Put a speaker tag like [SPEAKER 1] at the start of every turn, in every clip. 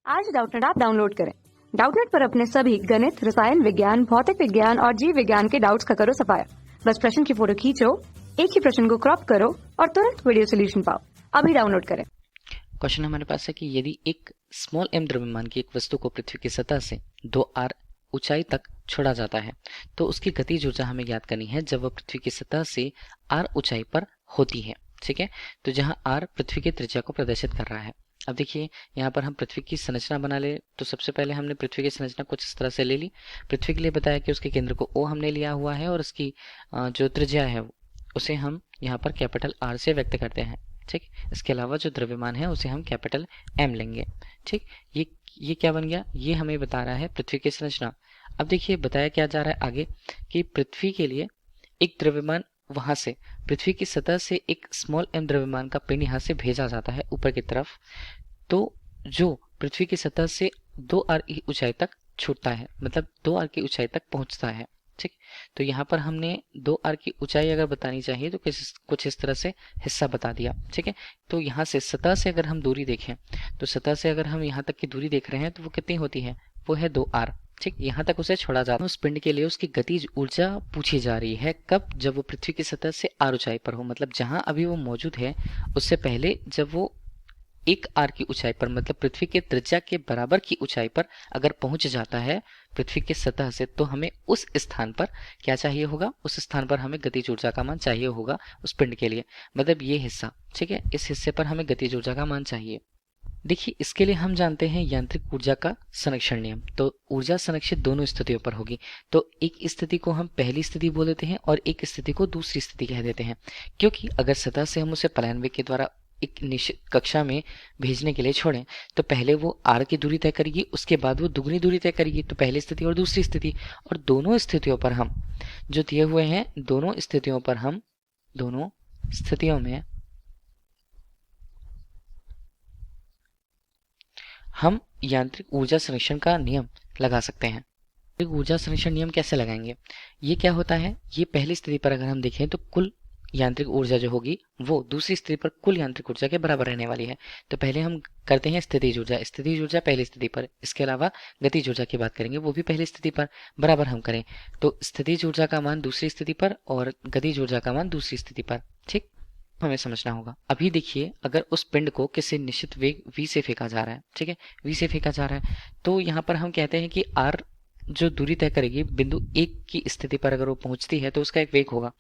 [SPEAKER 1] आज Doubtnut app download करें। Doubtnut पर अपने सभी गणित, रसायन विज्ञान, भौतिक विज्ञान और जीव विज्ञान के डाउट्स का करो सफाया। बस प्रश्न की फोटो खींचो, एक ही प्रश्न को क्रॉप करो और तुरंत वीडियो सोल्यूशन पाओ। अभी डाउनलोड करें।
[SPEAKER 2] क्वेश्चन हमारे पास है कि यदि एक स्मॉल m द्रव्यमान की एक वस्तु को पृथ्वी की सतह से 2r ऊंचाई तक छोड़ा जाता है तो उसकी गतिज ऊर्जा हमें ज्ञात करनी है जब वह पृथ्वी की सतह से r ऊंचाई पर होती है। ठीक है, तो जहां r पृथ्वी की त्रिज्या को प्रदर्शित कर रहा है। अब देखिए यहाँ पर हम पृथ्वी की संरचना बना ले तो सबसे पहले हमने पृथ्वी की संरचना कुछ इस तरह से ले ली। पृथ्वी के लिए बताया कि उसके केंद्र को O हमने लिया हुआ है और उसकी जो त्रिज्या है उसे हम यहाँ पर कैपिटल R से व्यक्त करते हैं। ठीक, इसके अलावा जो द्रव्यमान है उसे हम कैपिटल M लेंगे। ठीक, ये क्या बन गया, ये हमें बता रहा है पृथ्वी की संरचना। अब देखिए बताया क्या जा रहा है आगे कि पृथ्वी के लिए एक द्रव्यमान वहां से पृथ्वी की सतह से एक स्मॉल m द्रव्यमान का पिंड यहाँ से भेजा जाता है ऊपर की तरफ, तो जो पृथ्वी की सतह से 2r की ऊंचाई तक छूटता है, मतलब 2r की ऊंचाई तक पहुंचता है। ठीक, तो यहाँ पर हमने 2r की ऊंचाई अगर बतानी चाहिए तो कुछ इस तरह से हिस्सा बता दिया। ठीक है, तो यहाँ से सतह से अगर हम दूरी देखें तो सतह से अगर हम यहाँ तक की दूरी देख रहे हैं तो वो कितनी होती है, वो है 2r। ठीक, यहाँ तक उसे छोड़ा जाता है। उस पिंड के लिए उसकी गतिज ऊर्जा पूछी जा रही है कब, जब वो पृथ्वी की सतह से r ऊंचाई पर हो, मतलब जहां अभी वो मौजूद है उससे पहले जब वो एक r की ऊंचाई पर, मतलब पृथ्वी के त्रिज्या के बराबर की ऊंचाई पर अगर पहुंच जाता है पृथ्वी की सतह से, तो हमें उस स्थान पर क्या चाहिए होगा, उस स्थान पर हमें गतिज ऊर्जा का मान चाहिए होगा उस पिंड के लिए, मतलब ये हिस्सा। ठीक है, इस हिस्से पर हमें गतिज ऊर्जा का मान चाहिए। देखिए इसके लिए हम जानते हैं यांत्रिक ऊर्जा का संरक्षण नियम। तो ऊर्जा संरक्षित दोनों स्थितियों पर होगी, तो एक स्थिति को हम पहली स्थिति बोल देते हैं और एक स्थिति को दूसरी स्थिति कह देते हैं, क्योंकि अगर सतह से हम उसे पलायन वेग के द्वारा एक निश्चित कक्षा में भेजने के लिए छोड़ें तो पहले वो r की दूरी तय करेगी, उसके बाद वो दुगनी दूरी तय करेगी, तो पहली स्थिति और दूसरी स्थिति, और दोनों स्थितियों पर हम जो दिए हुए हैं दोनों स्थितियों में हम यांत्रिक ऊर्जा संरक्षण का नियम लगा सकते हैं। यांत्रिक ऊर्जा संरक्षण नियम कैसे लगाएंगे, ये क्या होता है, ये पहली स्थिति पर अगर हम देखें तो कुल यांत्रिक ऊर्जा जो होगी वो दूसरी स्थिति पर कुल यांत्रिक ऊर्जा के बराबर रहने वाली है। तो पहले हम करते हैं स्थितिज ऊर्जा पहली स्थिति पर, इसके अलावा गतिज ऊर्जा की बात करेंगे, वो भी पहली स्थिति पर बराबर हम करें, तो स्थितिज ऊर्जा का मान दूसरी स्थिति पर और गतिज ऊर्जा का मान दूसरी स्थिति पर। ठीक, हमें समझना होगा। अभी देखिए अगर उस पिंड को किसी निश्चित वेग v से फेंका जा रहा है, ठीक है, v से फेंका जा रहा है, तो यहाँ पर हम कहते हैं कि r जो दूरी तय करेगी बिंदु 1 की स्थिति पर अगर वो पहुंचती है तो उसका एक वेग होगा,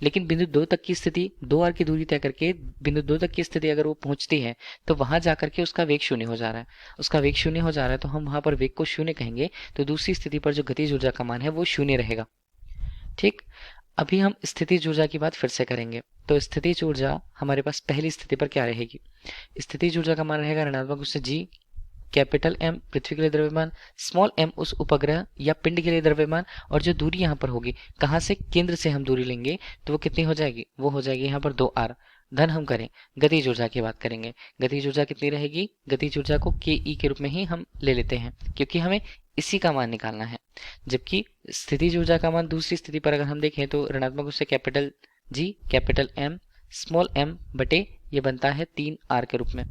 [SPEAKER 2] लेकिन बिंदु 2 तक की स्थिति 2r की दूरी तय करके बिंदु 2 तक की स्थिति अगर वो पहुंचती है तो वहां जाकर के उसका वेग शून्य हो जा रहा है। उसका वेग शून्य हो जा रहा है तो हम वहां पर वेग को शून्य कहेंगे, तो दूसरी स्थिति पर जो गतिज ऊर्जा का मान है वो शून्य रहेगा। ठीक, अभी हम स्थितिज ऊर्जा की बात फिर से करेंगे। तो स्थितिज ऊर्जा हमारे पास पहली स्थिति पर क्या रहेगी, स्थितिज ऊर्जा का मान रहेगा ऋणात्मक उससे g, कैपिटल M पृथ्वी के लिए द्रव्यमान, स्मॉल m उस उपग्रह या पिंड के लिए द्रव्यमान, और जो दूरी यहाँ पर होगी कहाँ से, केंद्र से हम दूरी लेंगे तो वो कितनी हो जाएगी, वो हो जाएगी यहाँ पर 2r। धन हम करें गतिज ऊर्जा की बात करेंगे, गतिज ऊर्जा कितनी रहेगी, गतिज ऊर्जा को ke के रूप में ही हम ले लेते हैं क्योंकि हमें इसी का मान निकालना है। जबकि स्थितिज ऊर्जा का मान दूसरी स्थिति पर अगर हम देखें तो ऋणात्मक उससे capital G, capital M, small m बटे ये बनता है 3r के रूप में।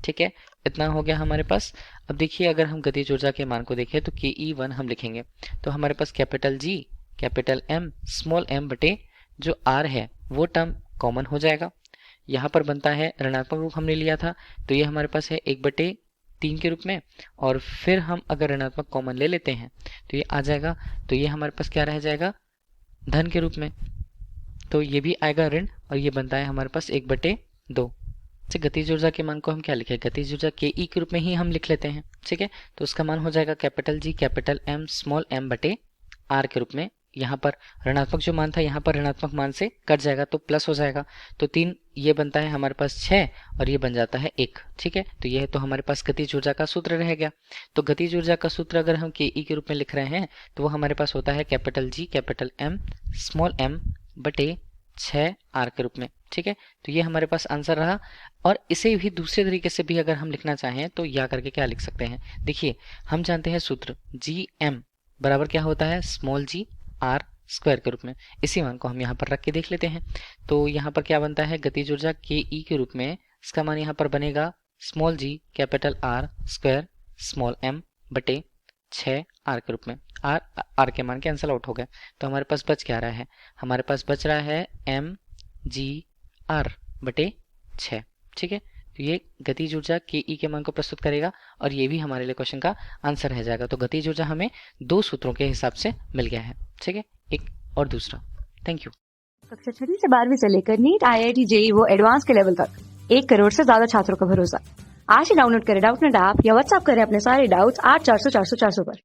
[SPEAKER 2] ठीक है, इतना हो गया हमारे पास। अब देखिए अगर हम गतिज ऊर्जा के मान को देखें तो ke1 हम लिखेंगे तो हमारे पास capital G, capital M, small m बटे जो r है वो टर्म कॉमन हो जाएगा। यहाँ पर बनता है ऋणात्मक रूप हमने लिया था तो ये हमारे पास है 1/3 के रूप में, और फिर हम अगर ऋणात्मक कॉमन ले लेते हैं तो ये आ जाएगा, तो ये हमारे पास क्या रह जाएगा, धन के रूप में, तो ये भी आएगा ऋण, और ये बनता है हमारे पास 1/2। गतिज ऊर्जा के मान को हम क्या लिखे, गतिज ऊर्जा के ई के रूप में ही हम लिख लेते हैं। ठीक है, तो उसका मान हो जाएगा capital G, capital M, small m बटे r के रूप में। यहाँ पर ऋणात्मक जो मान था यहाँ पर ऋणात्मक मान से कट जाएगा तो प्लस हो जाएगा, तो 3 ये बनता है हमारे पास 6 और ये बन जाता है 1। ठीक है, तो ये तो हमारे पास गतिज ऊर्जा का सूत्र रह गया। तो गतिज ऊर्जा का सूत्र अगर हम के ई के रूप में लिख रहे हैं तो वो हमारे पास होता है capital G, capital M, small m बटे 6r के रूप में। ठीक है, तो ये हमारे पास आंसर रहा। और इसे भी दूसरे तरीके से भी अगर हम लिखना चाहें तो या करके क्या लिख सकते हैं, देखिए हम जानते हैं सूत्र Gm बराबर क्या होता है, स्मॉल g r स्क्वायर के रूप में। इसी मान को हम यहाँ पर रख के देख लेते हैं, तो यहाँ पर क्या बनता है, गतिज ऊर्जा के ई के रूप में इसका मान यहाँ पर बनेगा small g, capital R square small m बटे 6 r के रूप में। r के मान कैंसिल आउट हो गए, तो हमारे पास बच क्या रहा है, हमारे पास बच रहा है mg/r बटे 6। ठीक है, तो ये गतिज ऊर्जा के ई के मान को प्रस्तुत करेगा और ये भी हमारे लिए क्वेश्चन का आंसर रह जाएगा। तो गतिज ऊर्जा हमें 2 सूत्रों के हिसाब से मिल गया है। ठीक है, एक और दूसरा। Thank you.
[SPEAKER 1] कक्षा 6वीं से 12वीं से लेकर नीट, IIT, JEE वो एडवांस के लेवल तक 1 करोड़ से ज्यादा छात्रों का भरोसा। आज ही डाउनलोड करें डाउटनेट ऐप या व्हाट्सएप करें अपने सारे डाउट्स 8400 400 400 पर।